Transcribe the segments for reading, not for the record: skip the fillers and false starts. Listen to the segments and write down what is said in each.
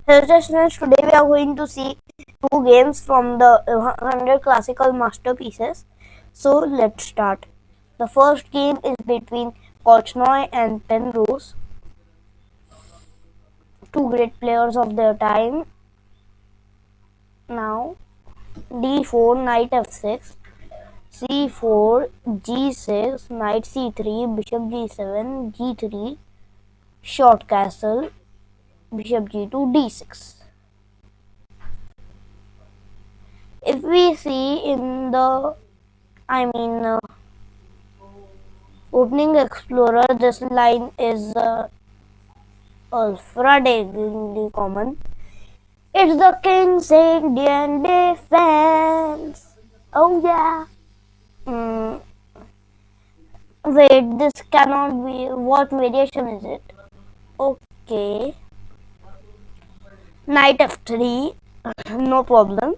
Hello students, today we are going to see two games from the 100 classical masterpieces. So let's start. The first game is between Korchnoi and Penrose, two great players of their time. Now d4, knight f6, c4, g6, knight c3, bishop g7, g3, short castle, bishop g2, d6. If we see in the, opening explorer, this line is ultra common. It's the King's Indian defense. Oh yeah. Mm, wait, this cannot be. What variation is it? Okay. Knight f3. No problem.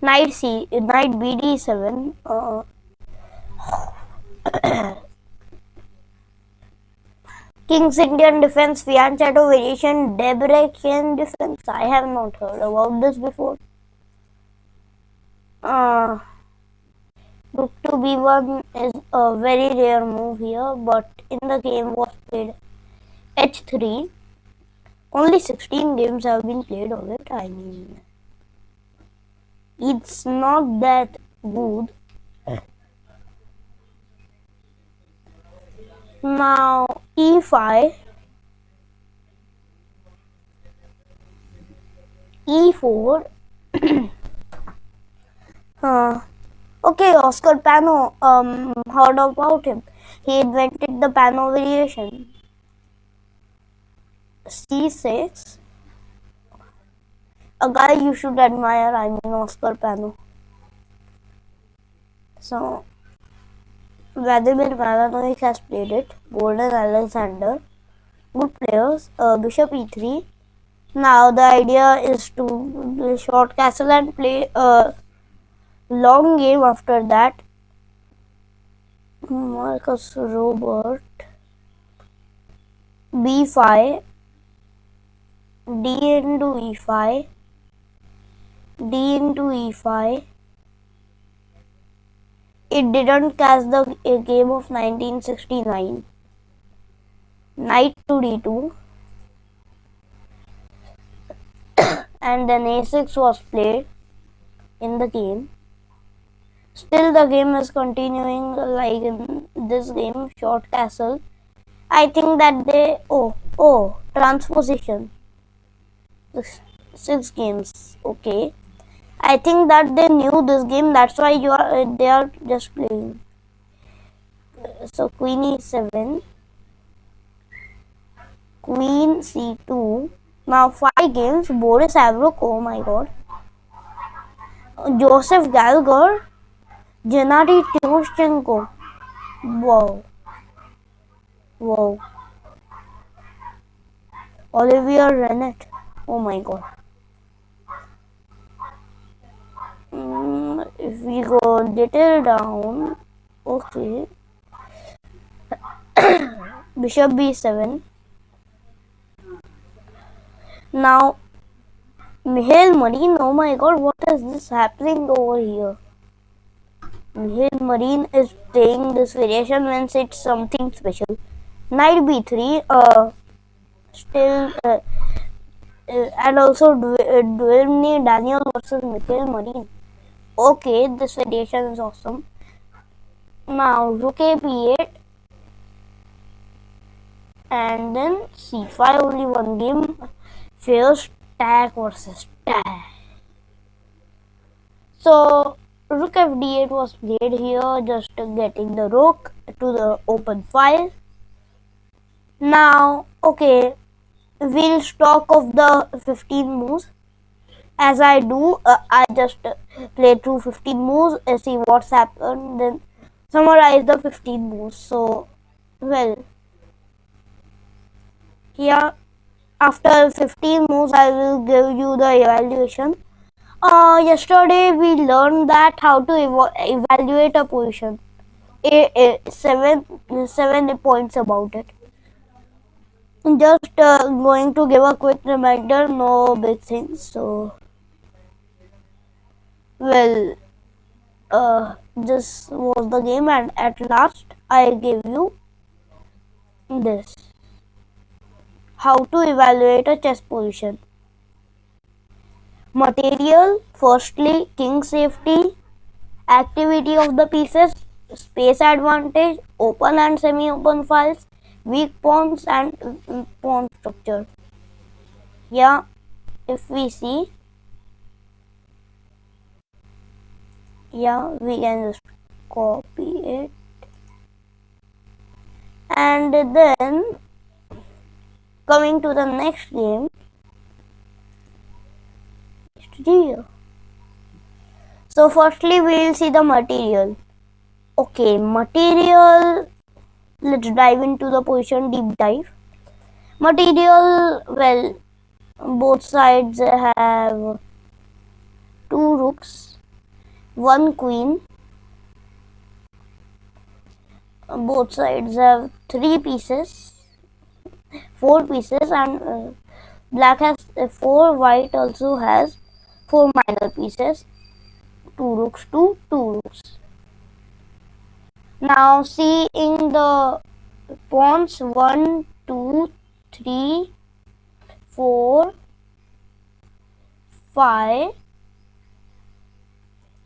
Knight bd7. King's Indian defense, fianchetto variation, Debrecen defense. I have not heard about this before. Rook to b1 is a very rare move here, but in the game was played h3. Only 16 games have been played of it. It's not that good. Now e5, e4. Okay, Oscar Pano. Heard about him? He invented the Pano variation. c6. A guy you should admire. Oscar Pano. So Vladimir Malanovic has played it. Golden Alexander. Good players. Bishop e3. Now the idea is to play short castle and play a long game after that. Marcus Robert. b5. d into e5. d into e5. It didn't catch the game of 1969. Knight to d2. And then a6 was played in the game. Still the game is continuing like in this game, short castle. I think that they transposition. 6 games. Okay. I think that they knew this game, that's why they are just playing. So queen e7, queen c2. Now 5 games. Boris Avrukh, oh my god. Joseph Galgor, Gennady Timoshenko. Wow. Olivier Rennet. Oh my god. If we go little down, okay. Bishop b7. Now Mikhail Marin, oh my god, what is this happening over here? Mikhail Marin is playing this variation when it's something special. Knight b3, and also Dwayne Daniel versus Mikhail Marin. Okay, this variation is awesome. Now rook a b8, and then c5. Only one game. First tag versus tag. So rook fd8 was played here, just getting the rook to the open file. Now, okay, we'll talk of the 15 moves. As I do, I just play through 15 moves, see what's happened, then summarize the 15 moves. So, well, here after 15 moves, I will give you the evaluation. Yesterday we learned that how to evaluate a position. Seven points about it. Just going to give a quick reminder, no big things. So, well, this was the game, and at last I gave you this. How to evaluate a chess position. Material, firstly, king safety, activity of the pieces, space advantage, open and semi-open files, weak pawns and pawn structure. Yeah, if we see, yeah, we can just copy it. And then coming to the next game, so firstly we will see the material. Okay, material, let's dive into the position deep dive. Material, well, both sides have two rooks, one queen. Both sides have three pieces, four pieces, and black has four, white also has four minor pieces, two rooks, two rooks. Now see in the pawns 1, 2, 3, 4, 5,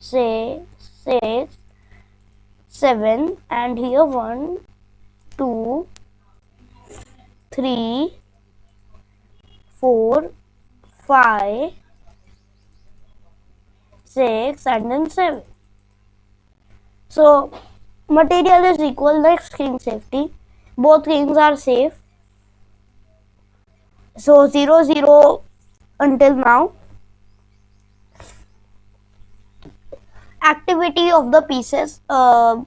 6, 7, and here 1, 2, 3, 4, 5, 6, and then 7. So material is equal like king safety. Both kings are safe. So 0-0 until now. Activity of the pieces. Well,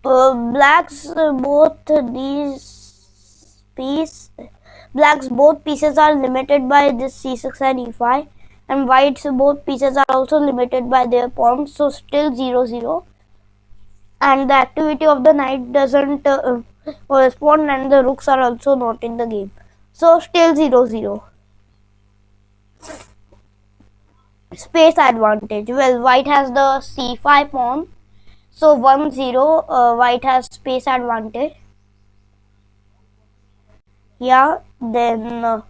blacks both these blacks both pieces are limited by this c6 and e5, and whites both pieces are also limited by their pawns, so still 0-0. And the activity of the knight doesn't correspond, and the rooks are also not in the game, so still 0-0. Space advantage, well, white has the c5 pawn, so 1-0. White has space advantage. Yeah, then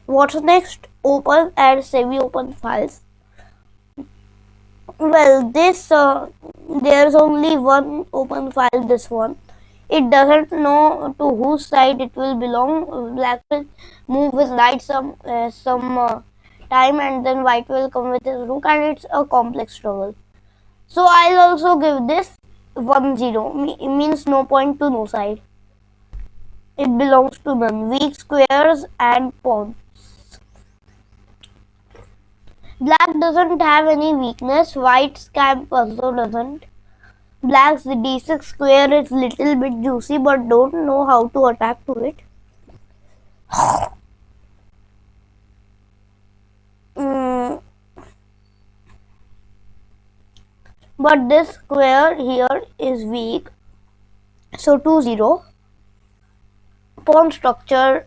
what's next? Open and semi-open files. Well, this there's only one open file, this one. It doesn't know to whose side it will belong. Black will move with knight some time, and then white will come with his rook, and it's a complex struggle. So I'll also give this 1-0. It means no point to no side. It belongs to none. Weak squares and pawns. Black doesn't have any weakness. White's camp also doesn't. Black's d6 square is little bit juicy, but don't know how to attack to it. But this square here is weak. So 2-0. Pawn structure,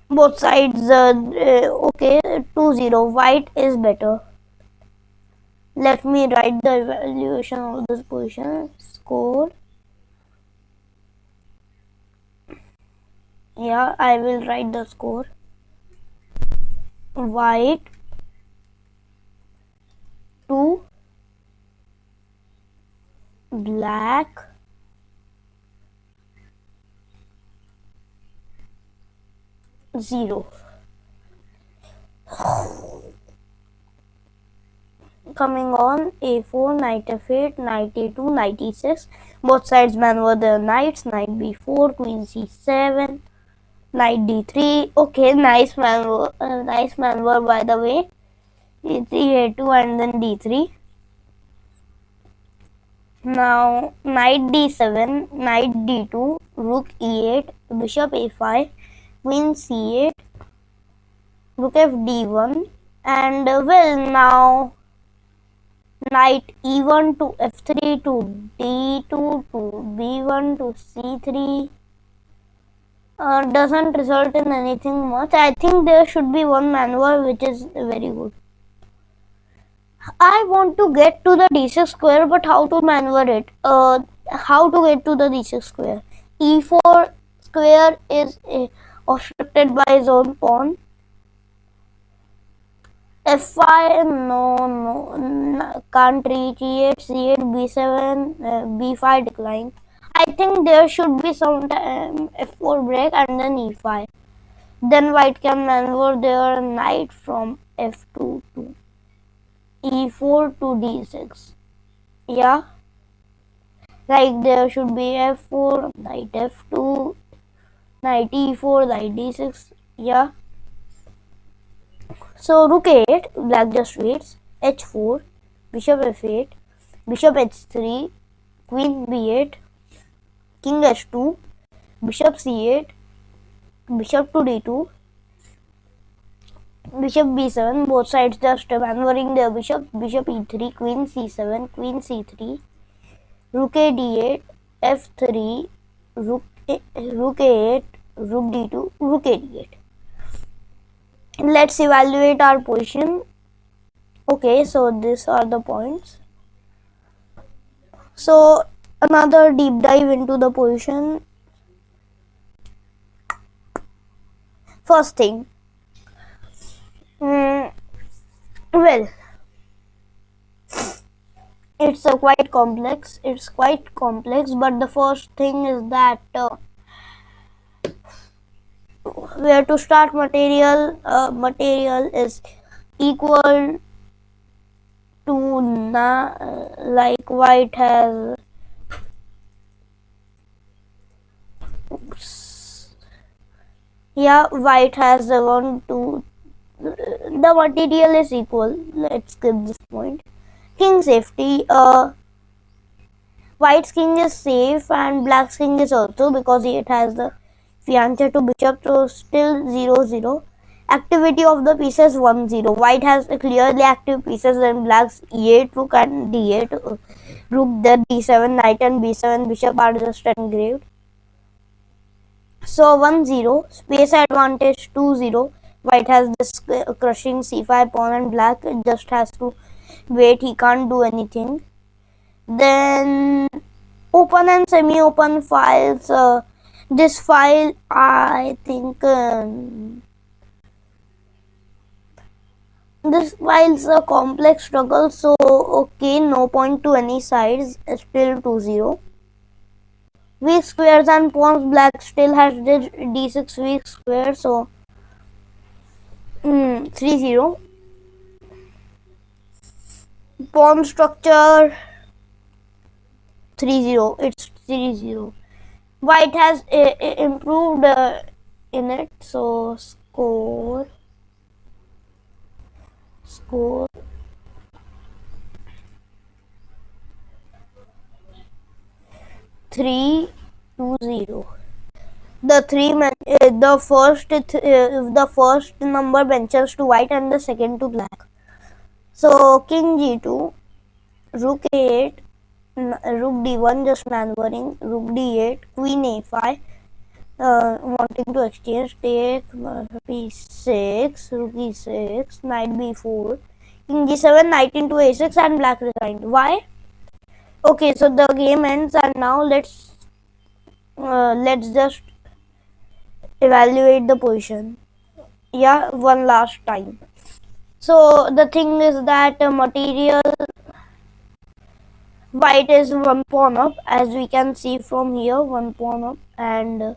both sides, okay, 2-0. White is better. Let me write the evaluation of this position. Score. Yeah, I will write the score. White 2, black 0. Coming on, a4, knight f8, knight a2, knight e6. Both sides maneuver their knights. Knight b4, queen c7, knight d3. Okay, nice maneuver by the way. a3, a2, and then d3. Now knight d7, knight d2, rook e8, bishop a5, queen c8, rook f d1, and well, knight e1 to f3 to d2 to b1 to c3 doesn't result in anything much. I think there should be one maneuver which is very good. I want to get to the d6 square, but how to maneuver it? How to get to the d6 square? e4 square is obstructed by his own pawn. f5, no, can't reach. e8, c8, b7, b5 decline. I think there should be some f4 break and then e5. Then white can maneuver their knight from f2 to e4 to d6. Yeah, like there should be f4, knight f2, knight e4, knight d6. Yeah. So rook a8, black just waits. h4, bishop f8, bishop h3, queen b8, king h2, bishop c8, bishop to d2, bishop b7, both sides just maneuvering their bishop, bishop e3, queen c7, queen c3, rook a d8, f3, rook a8, rook d2, rook a d8. Let's evaluate our position. Okay, so these are the points. So another deep dive into the position. First thing, well, it's quite complex. It's quite complex, but the first thing is that where to start material. Material is equal to like white has. Oops. Yeah, white has the 1, 2. The material is equal. Let's skip this point. King safety. White's king is safe and black's king is also, because it has the fiancé to bishop, so still 0-0. Activity of the pieces 1-0. White has clearly active pieces and black's e8, rook and d8, rook the d7, knight and b7, bishop are just engraved. So 1-0. Space advantage 2-0. White has this crushing c5 pawn and black just has to wait. He can't do anything. Then open and semi-open files. This file, I think this file is a complex struggle. So okay, no point to any sides. Still 2-0. Weak squares and pawns. Black still has d6 weak square. So 3-0. Pawn structure 3-0. It's 3-0. White has improved in it. So score 3-0. The first number benches to white and the second to black. So king g2, rook a8, rook d1 just maneuvering, rook d8, queen a5, wanting to exchange, take b6, rook e6, knight b4, king g7, knight into a6 and black resigned. Why? Okay, so the game ends and now let's just evaluate the position. Yeah, one last time. So the thing is that material white is one pawn up, as we can see from here, one pawn up, and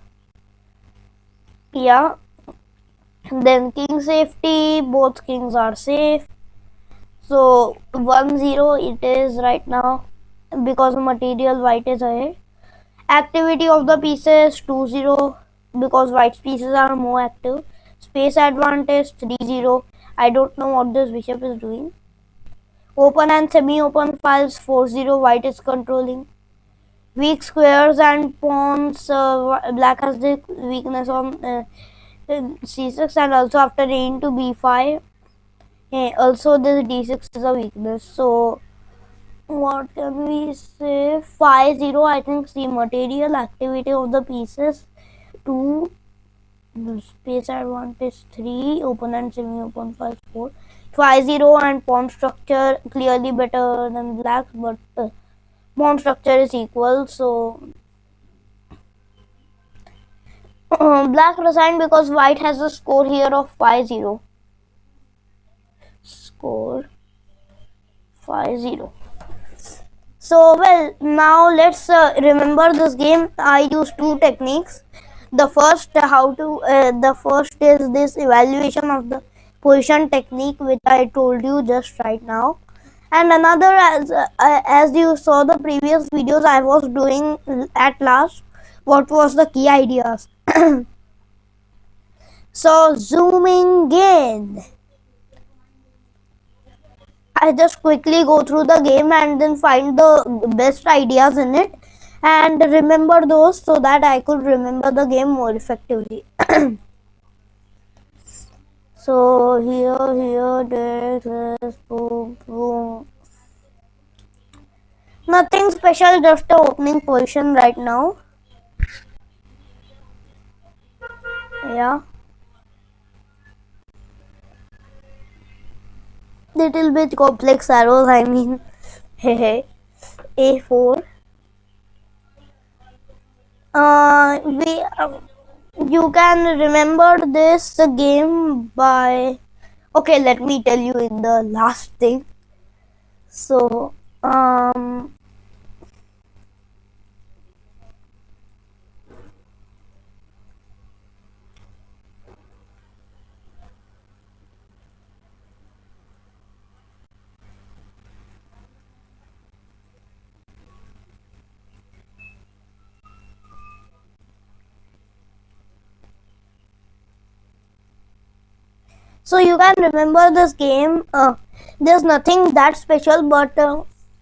yeah, then king safety, both kings are safe. So 1-0 it is right now because material white is ahead. Activity of the pieces 2-0 because white's pieces are more active. Space advantage 3-0. I don't know what this bishop is doing. Open and semi-open files 4-0. White is controlling. Weak squares and pawns. Black has the weakness on c6 and also after a into b5. Also this d6 is a weakness. So what can we say? 5-0. I think the material activity of the pieces 2, space advantage 3, open and semi-open files 4. 5-0 and pawn structure clearly better than black, but pawn structure is equal, so black resigned because white has a score here of 5-0. Score 5-0. So well, now let's remember this game. I use two techniques. The first is this evaluation of the position technique, which I told you just right now, and another, as you saw the previous videos I was doing at last, what was the key ideas. So zooming in, I just quickly go through the game and then find the best ideas in it and remember those so that I could remember the game more effectively. So here, this, boom, boom. Nothing special, just the opening position right now. Yeah. Little bit complex arrows, I mean. Hey, A4. You can remember this game by. Okay, let me tell you in the last thing. So, so you can remember this game. There's nothing that special, but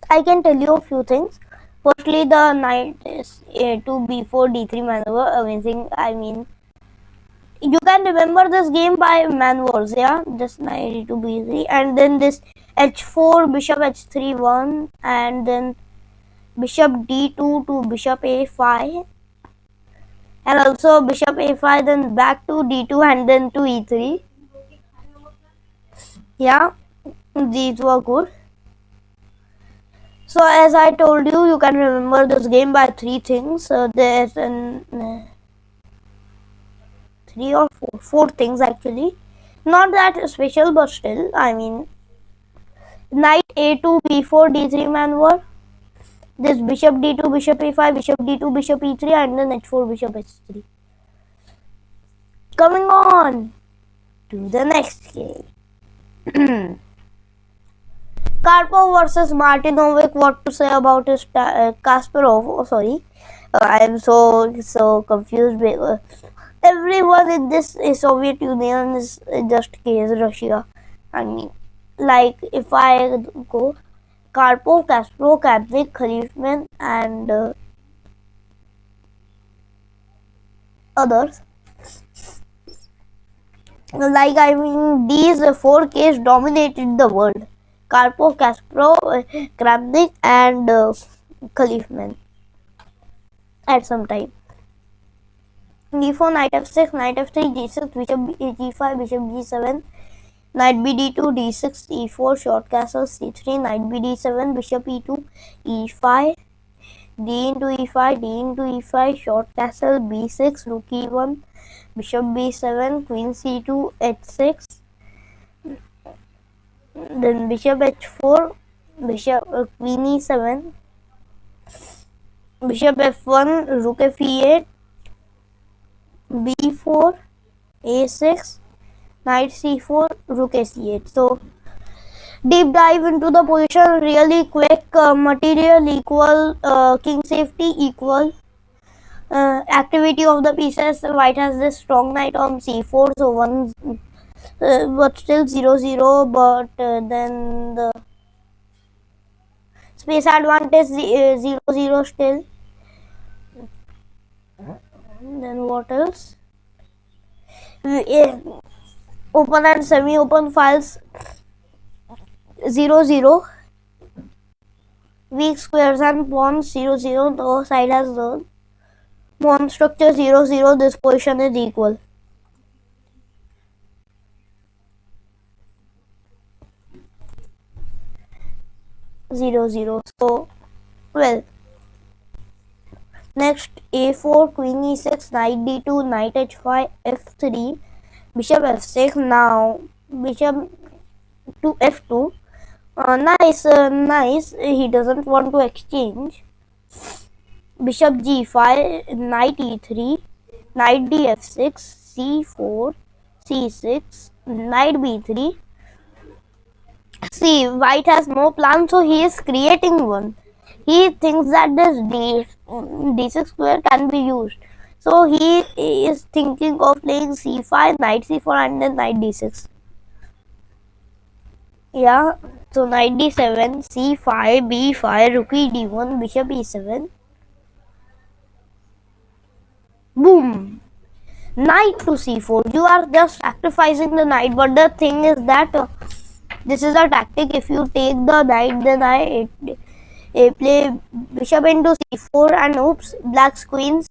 I can tell you a few things. Firstly, the knight is A2 B4 D3 maneuver, amazing. I mean, you can remember this game by maneuvers, yeah. This knight A2 B3, and then this H4 bishop H3 1, and then bishop D2 to bishop A5, and also bishop A5, then back to D2 and then to E3. Yeah, these were good. So as I told you, you can remember this game by three things. There's three or four things actually. Not that special, but still, I mean, knight A2 B4 D3 maneuver. This bishop D2 bishop A5 bishop D2 bishop E3 and then H4 bishop H3. Coming on to the next game. Karpov versus Martinovic. What to say about his Kasparov? Oh, sorry, I am so confused. Everyone in this Soviet Union is just case Russia. I mean, like if I go Karpov, Kasparov, Kravnik, Khalifman, and others. Like I mean, these four cases dominated the world. Karpov, Kasparov, Kravnik, and Khalifman at some time. D4, knight f6, knight f3, g6, bishop g5, bishop g7, knight b d2, d6, e4, short castle, c3, knight b d7, bishop e2, e5, d into e5, d into e5, short castle, b6, rook e1, bishop b7, queen c2, h6, then bishop h4, bishop queen e7, bishop f1, rook f e8, b4, a6, knight c4, rook c8. So deep dive into the position really quick. Material equal, king safety equal, activity of the pieces. White has this strong knight on c4, so one, but still 0-0. But then the space advantage 0-0 still. Then what else? Open and semi-open files 0-0. weak squares and pawns 0 0. No side has zone. Pawn structure 0 0. This position is equal. Zero zero. So well. Next, a4, queen e6, knight d2, knight h5, f3, bishop f6. Now bishop to f2. Nice. He doesn't want to exchange. Bishop g5, knight e3, knight df6, c4, c6, knight b3. See, white has no plan, so he is creating one. He thinks that this d6 square can be used. So he is thinking of playing c5, knight c4 and then knight d6. Yeah, so knight d7, c5, b5, rook e d1, bishop e7. Boom! Knight to c4. You are just sacrificing the knight, but the thing is that this is a tactic. If you take the knight, then I play bishop into c4 and oops, black's queens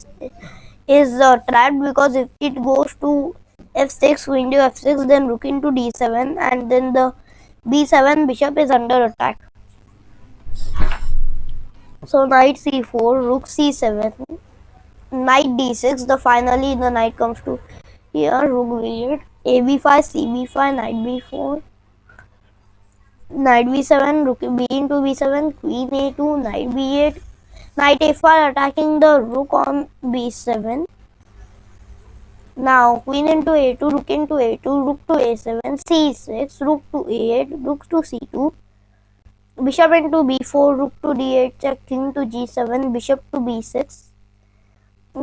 is trapped because if it goes to f6, queen to f6, then rook into d7 and then the b7 bishop is under attack. So knight c4, rook c7, knight d6. Finally the knight comes to here, rook b8, ab5, cb5, knight b4. Knight b7, rook b into b7, queen a2, knight b8, knight a5 attacking the rook on b7. Now queen into a2, rook into a2, rook to a7, c6, rook to a8, rook to c2, bishop into b4, rook to d8, check, king to g7, bishop to b6,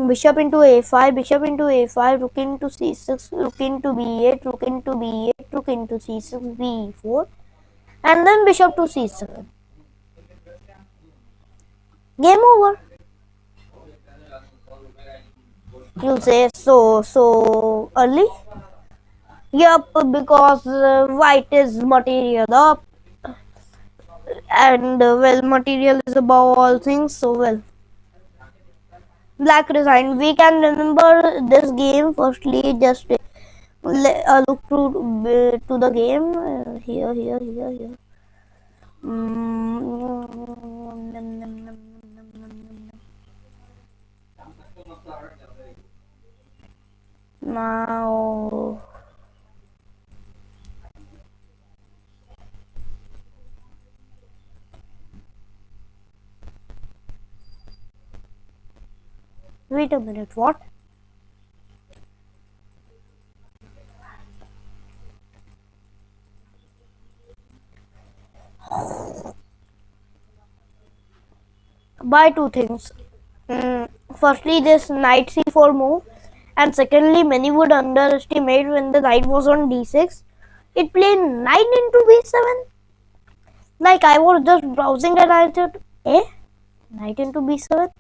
bishop into a5, bishop into a5, rook into c6, rook into b8, rook into b8, rook into c6, b4, and then bishop to c7. Game over. You say so early? Yup, because white is material up, and well, material is above all things. So well, black resigned. We can remember this game. Firstly, just look to the game. Here. Now, wait a minute. What? By two things. Firstly, this knight c4 move, and secondly, many would underestimate when the knight was on d6. It played knight into b7. Like I was just browsing and I said, knight into b7.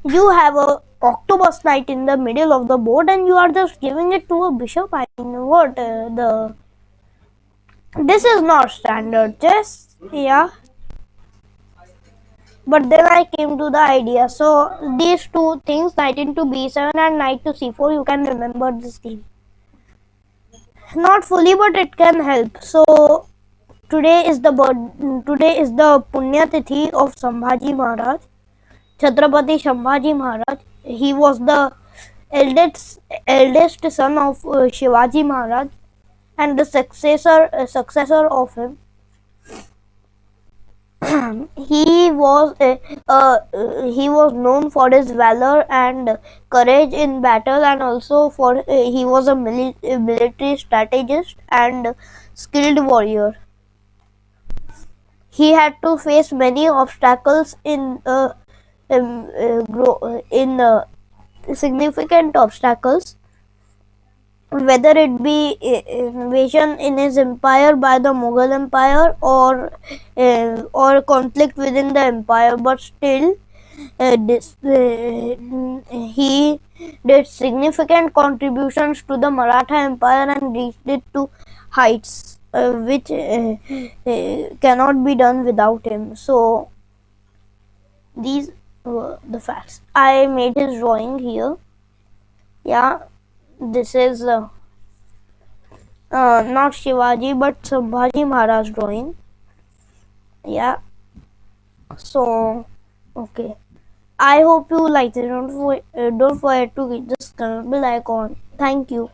You have a octopus knight in the middle of the board, and you are just giving it to a bishop. I mean, what This is not standard chess. Yeah. But then I came to the idea. So these two things, knight into b7 and knight to c4, you can remember this game. Not fully, but it can help. So today is the Punya Tithi of Sambhaji Maharaj, Chhatrapati Sambhaji Maharaj. He was the eldest son of Shivaji Maharaj and the successor of him. He was known for his valor and courage in battle, and also for he was a military strategist and skilled warrior. He had to face many obstacles significant obstacles, whether it be invasion in his empire by the Mughal Empire or conflict within the empire, but still he did significant contributions to the Maratha Empire and reached it to heights which cannot be done without him. So These were the facts. I made his drawing here. Yeah, this is not Shivaji but Sambhaji Maharaj drawing. Yeah, so okay. I hope you liked it. Don't forget to hit the bell icon. Thank you.